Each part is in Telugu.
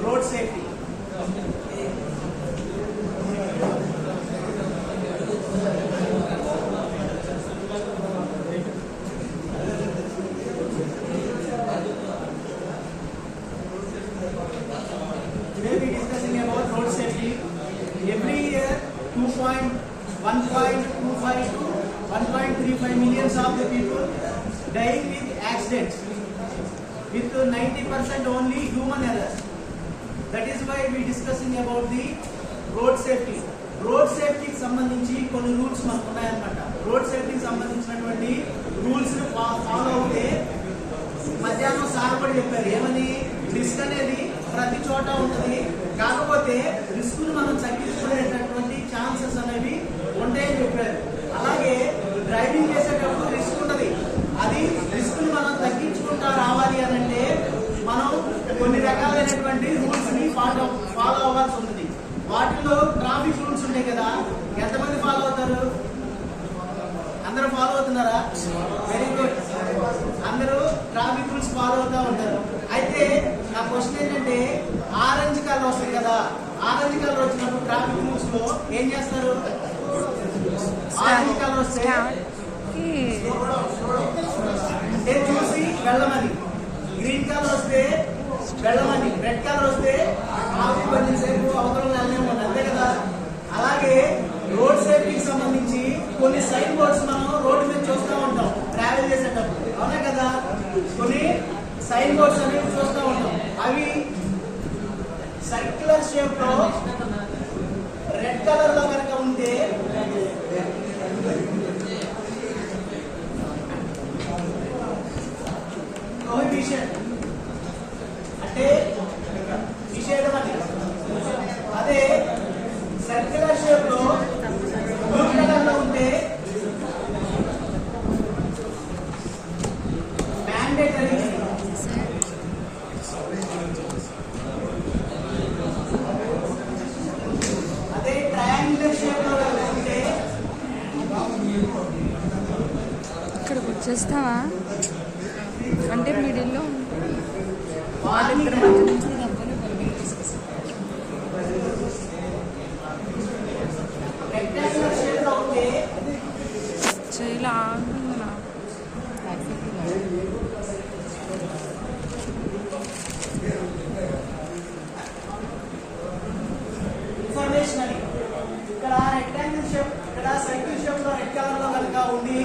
road safety. Today we are discussing about road safety. Every year 1.25 to 1.35 millions of the people dying with accidents, with 90% only human errors. That is why we are discussing about the road safety. Road సేఫ్టీకి సంబంధించి కొన్ని రూల్స్ మనకు ఉన్నాయన్నమాట. రోడ్ సేఫ్టీకి సంబంధించినటువంటి రూల్స్ ఫాలో అవుతే మధ్యాహ్నం సార్ కూడా చెప్పారు ఏమని, రిస్క్ అనేది ప్రతి చోట ఉంటుంది, కాకపోతే రిస్క్ ను మనం తగ్గించుకునేటటువంటి ఛాన్సెస్ అనేవి ఉంటాయని చెప్పారు. అలాగే డ్రైవింగ్ చేసేటప్పుడు రిస్క్ ఉంటుంది, అది రిస్క్ ను మనం తగ్గించుకుంటా రావాలి అని అంటే మనం కొన్ని రకాలైనటువంటి రూల్స్ ని ఫాలో అవ్వాల్సి ఉంటుంది. వాటిల్లో ట్రాఫిక్ రూల్స్ ఉంటాయి కదా, ఎంతమంది ఫాలో అవుతారు? అందరూ ఫాలో అవుతున్నారా? వెరీ గుడ్, అందరూ ట్రాఫిక్ రూల్స్ ఫాలో అవుతూ ఉంటారు. అయితే నా క్వశ్చన్ ఏంటంటే, ఆరెంజ్ కలర్ వస్తుంది కదా, ఆరెంజ్ కలర్ వచ్చినప్పుడు ట్రాఫిక్ రూల్స్ లో ఏం చేస్తారు? ఆరెంజ్ కలర్ వస్తే చూసి వెళ్ళమని, గ్రీన్ కలర్ వస్తే వెళ్ళమని, రెడ్ కలర్ వస్తే కొంచెం సేపు అవతల వెళ్ళలేము, అంతే కదా. అలాగే రోడ్ సేఫ్టీకి సంబంధించి కొన్ని సైన్ బోర్డ్స్ మనం రోడ్డు మీద చూస్తూ ఉంటాం ట్రావెల్ చేసేటప్పుడు, అవునా కదా. కొన్ని సైన్ బోర్డ్స్ అనేవి చూస్తూ ఉంటాం. అవి సర్క్యులర్ షేప్ లో రెడ్ కలర్ లో కనుక ఉంటే ప్రొహిబిషన్ అంటే నిషేధం అని. అదే సర్క్యులర్ షేప్ లో బ్లూ కలర్ లో ఉంటే మ్యాండేటరీ. అదే ట్రయాంగులర్ షేప్ లో ఉంటే ఇక్కడికి వచ్చేస్తావా అంటే మిడిల్లో వాళ్ళిద్దరి మధ్య నుంచి చేయలా ఇన్ఫర్మేషన్ అని. ఇక్కడ రెక్టాంగిల్ షేప్, ఇక్కడ సర్కిల్ షేప్ లో రెడ్ కలర్ లో కనుక ఉండి,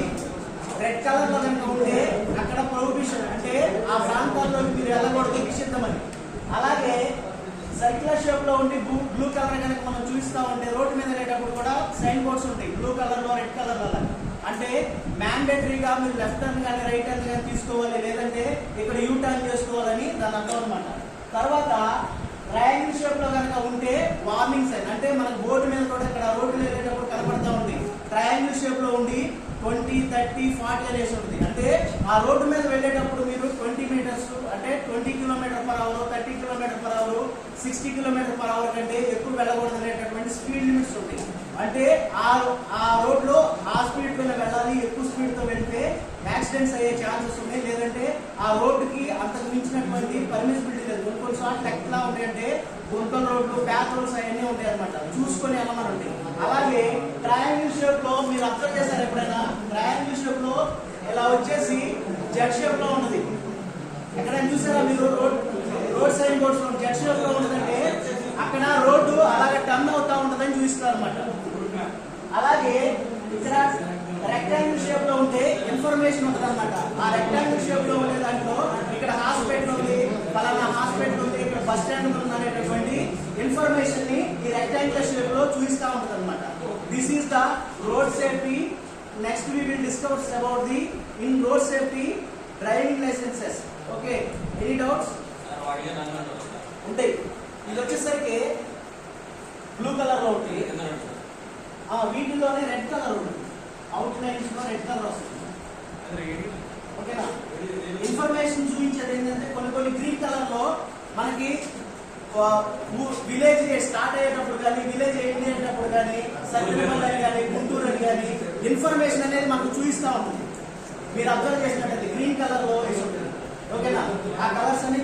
రెడ్ కలర్ లో కనుక ఉంటే అక్కడ ప్రొహిబిషన్ అంటే ఆ ప్రాంతాల్లో మీరు వెళ్ళకూడదు, నిషిద్ధమని. అలాగే సర్క్యులర్ షేప్ లో ఉండి బ్లూ కలర్ కనుక మనం చూపిస్తా ఉంటే రోడ్డు మీద వెళ్ళేటప్పుడు కూడా సైన్ బోర్డ్స్ ఉంటాయి బ్లూ కలర్ లో రెడ్ కలర్ లో. అంటే మ్యాండేటరీగా మీరు లెఫ్ట్ టర్న్ కానీ రైట్ టర్న్ కానీ తీసుకోవాలి, లేదంటే ఇక్కడ యూ టర్న్ చేసుకోవాలని దాని అర్థం అనమాట. తర్వాత ట్రయాంగిల్ షేప్ లో కనుక ఉంటే వార్నింగ్ సైన్, అంటే మనకు బోర్డు మీద కూడా ఇక్కడ రోడ్డు వెళ్ళేటప్పుడు కనపడతా ఉంది. ట్రయాంగిల్ షేప్ లో ఉండి 20, 30, 40 అనేసి ఉంటుంది. అంటే ఆ రోడ్డు మీద వెళ్ళేటప్పుడు మీరు 20 మీటర్స్ అంటే 20 km/h, 30 km/h, 60 km/h కంటే ఎక్కువ వెళ్ళకూడదు అనేటటువంటి స్పీడ్ లిమిట్స్ ఉంటాయి. అంటే ఆ రోడ్ లో ఆ స్పీడ్ తో వెళ్ళాలి, ఎక్కువ స్పీడ్ తో వెళ్తే యాక్సిడెంట్స్ అయ్యే ఛాన్సెస్ ఉన్నాయి. లేదంటే ఆ రోడ్డుకి అంతకు మించినటువంటి పర్మిసిబిలిటీ లేదు. కొన్ని చోట్ల ఎట్లా ఉంటాయంటే గుంతల రోడ్లు, ప్యాచ్ రోడ్స్ అవన్నీ ఉంటాయి అనమాట, చూసుకొని వెళ్ళమని ఉంటాయి. అలాగే ట్రయాంగిల్ షేప్ లో మీరు అబ్జర్వ్ చేశారు ఎప్పుడైనా? ట్రయాంగిల్ షేప్ లో ఇలా వచ్చేసి జెడ్ షేప్ లో ఉన్నది, ఎక్కడైనా చూసారా మీరు? Road sign boards Z shape లో ఉన్నదంటే అక్కడ రోడ్డు అలాగే టర్న్ అవుతా ఉంటుందని చూపిస్తారు అనమాట. అలాగే ఇక్కడ రెక్టాంగిల్ షేప్ లో ఉంటే ఇన్ఫర్మేషన్ ఉంటుంది అనమాట. ఆ రెక్టాంగిల్ షేప్ లో ఉండే దాంట్లో ఇక్కడ హాస్పిటల్ ఉంది, పలానా హాస్పిటల్ ఉంది, ఇక్కడ బస్ స్టాండ్ ఉంది అనేటటువంటి ఇన్ఫర్మేషన్ ని ఈ రెక్టాంగిల్ షేప్ లో చూపిస్తా ఉంటుంది అనమాట. This is the road safety. Next we will discuss about the in road safety driving licenses. Okay, any doubts? ఉంటాయి. ఇది వచ్చేసరికి బ్లూ కలర్ లో ఉంటుంది, వీటిలోనే రెడ్ కలర్ ఉంటుంది, అవుట్ లైన్స్ లో రెడ్ కలర్ వస్తుంది. ఓకేనా? ఇన్ఫర్మేషన్ చూపించేది ఏంటంటే కొన్ని గ్రీన్ కలర్ లో మనకి విలేజ్ స్టార్ట్ అయ్యేటప్పుడు కానీ, విలేజ్ ఎండ్ అయ్యేటప్పుడు కానీ, సర్కిల్ అని కానీ, గుంటూరు అని కానీ ఇన్ఫర్మేషన్ అనేది మనకు చూపిస్తా ఉంటుంది. మీరు అబ్జర్వ్ చేసినట్లయితే గ్రీన్ కలర్ లో వేసి ఉంటుంది. ఓకేనా? ఆ కలర్స్ అన్ని